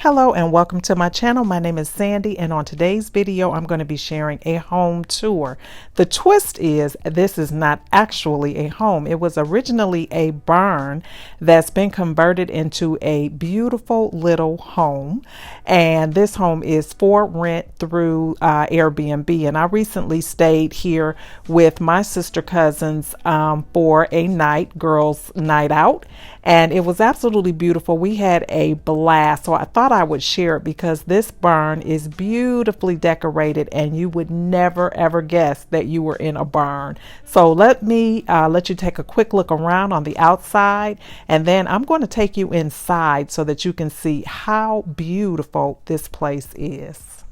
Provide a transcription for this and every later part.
Hello and welcome to my channel. My name is Sandy, and on today's video I'm going to be sharing a home tour. The twist is this is not actually a home. It was originally a barn that's been converted into a beautiful little home, and this home is for rent through Airbnb. And I recently stayed here with my sister cousins for a girls night out, and it was absolutely beautiful. We had a blast, so I thought I would share it because this barn is beautifully decorated and you would never ever guess that you were in a barn. So let me let you take a quick look around on the outside, and then I'm going to take you inside so that you can see how beautiful this place is.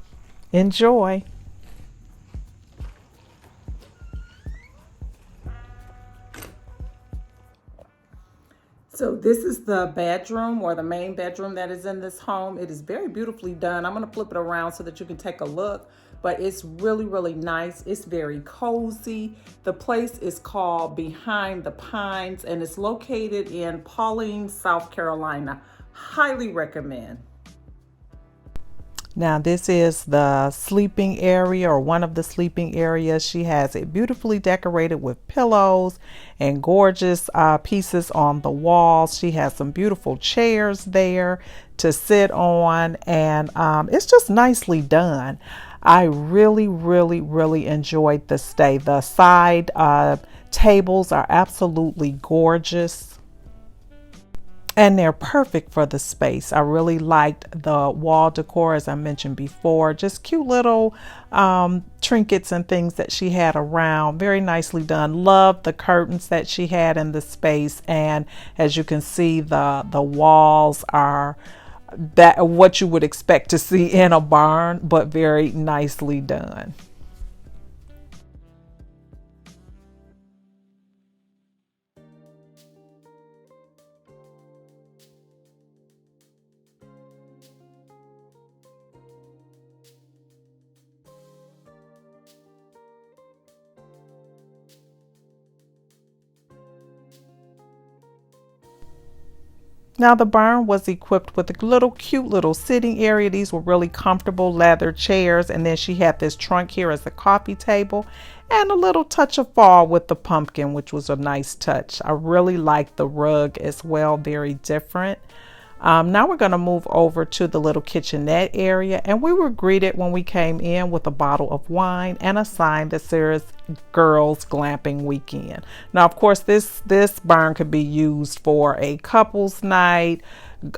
Enjoy. So this is the bedroom, or the main bedroom that is in this home. It is very beautifully done. I'm going to flip it around so that you can take a look, but it's really, really nice. It's very cozy. The place is called Behind the Pines, and it's located in Pauline, South Carolina. Highly recommend. Now this is the sleeping area, or one of the sleeping areas. She has it beautifully decorated with pillows and gorgeous pieces on the walls. She has some beautiful chairs there to sit on, and it's just nicely done. I really, really, really enjoyed the stay. The side tables are absolutely gorgeous, and they're perfect for the space. I really liked the wall decor, as I mentioned before. Just cute little trinkets and things that she had around. Very nicely done. Love the curtains that she had in the space. And as you can see, the walls are that what you would expect to see in a barn, but very nicely done. Now the barn was equipped with a little cute little sitting area. These were really comfortable leather chairs, and then she had this trunk here as a coffee table, and a little touch of fall with the pumpkin, which was a nice touch. I really liked the rug as well, very different. Now we're going to move over to the little kitchenette area, and we were greeted when we came in with a bottle of wine and a sign that says Girls Glamping Weekend. Now, of course, this barn could be used for a couples night,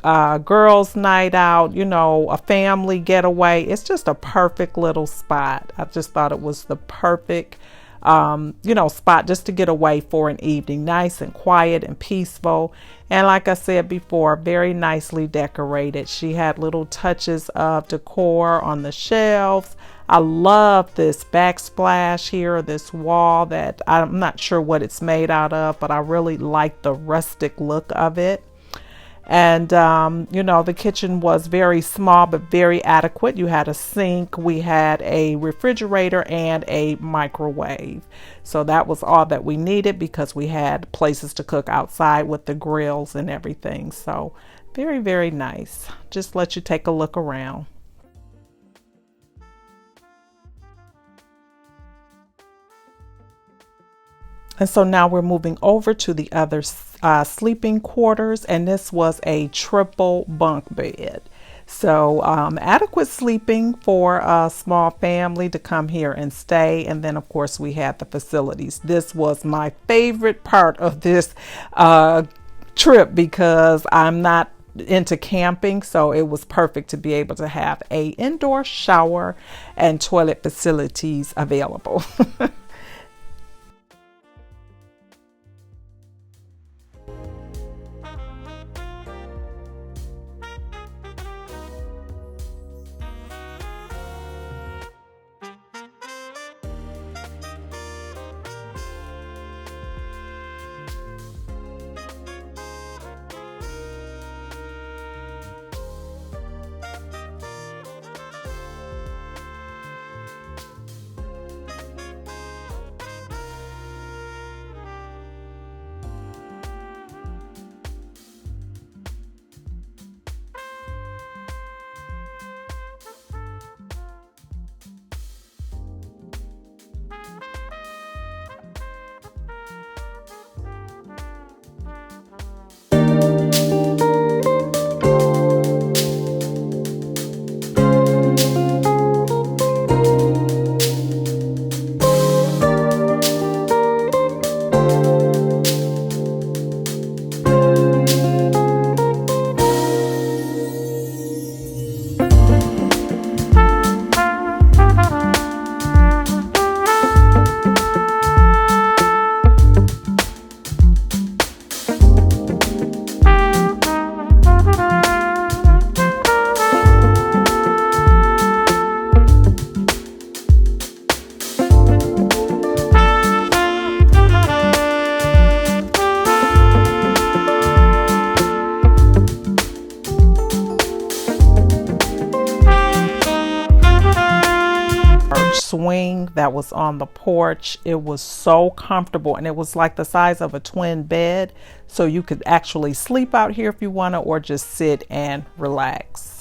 girls night out, a family getaway. It's just a perfect little spot. I just thought it was the perfect spot just to get away for an evening. Nice and quiet and peaceful. And like I said before, very nicely decorated. She had little touches of decor on the shelves. I love this backsplash here, this wall that I'm not sure what it's made out of, but I really like the rustic look of it. And the kitchen was very small but very adequate. You had a sink, we had a refrigerator, and a microwave. So that was all that we needed because we had places to cook outside with the grills and everything. So very, very nice. Just let you take a look around. And so now we're moving over to the other sleeping quarters, and this was a triple bunk bed. So adequate sleeping for a small family to come here and stay. And then of course we had the facilities. This was my favorite part of this trip because I'm not into camping, so it was perfect to be able to have a indoor shower and toilet facilities available. swing that was on the porch. It was so comfortable, and it was like the size of a twin bed, so you could actually sleep out here if you want to, or just sit and relax.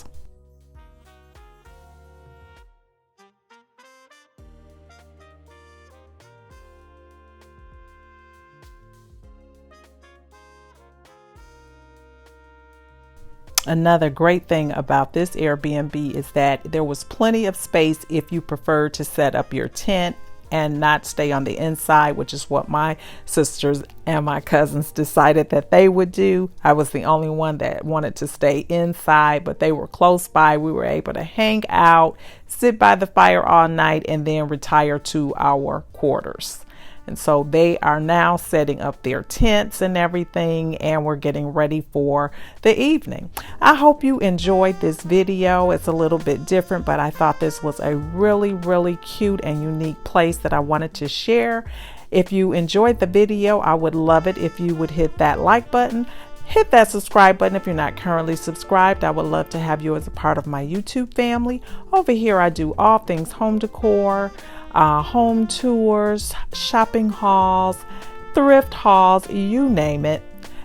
Another great thing about this Airbnb is that there was plenty of space if you prefer to set up your tent and not stay on the inside, which is what my sisters and my cousins decided that they would do. I was the only one that wanted to stay inside, but they were close by. We were able to hang out, sit by the fire all night, and then retire to our quarters. And so they are now setting up their tents and everything, and we're getting ready for the evening. I hope you enjoyed this video. It's a little bit different, but I thought this was a really cute and unique place that I wanted to share. If you enjoyed the video, I would love it if you would hit that like button. Hit that subscribe button if you're not currently subscribed. I would love to have you as a part of my YouTube family. Over here, I do all things home decor, home tours, shopping hauls, thrift hauls, you name it.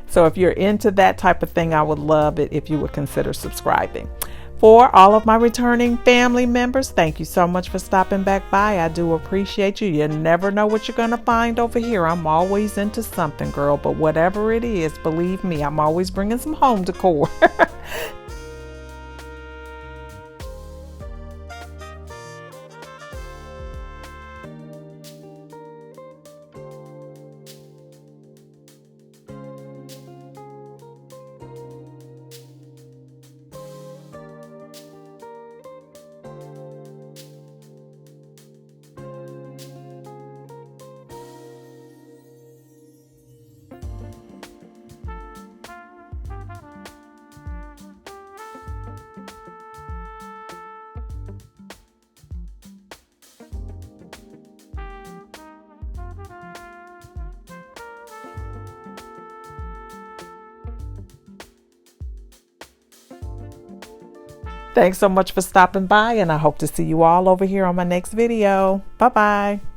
So if you're into that type of thing, I would love it if you would consider subscribing. For all of my returning family members, thank you so much for stopping back by. I do appreciate you. You never know what you're going to find over here. I'm always into something, girl, but whatever it is, believe me, I'm always bringing some home decor. Thanks so much for stopping by, and I hope to see you all over here on my next video. Bye-bye.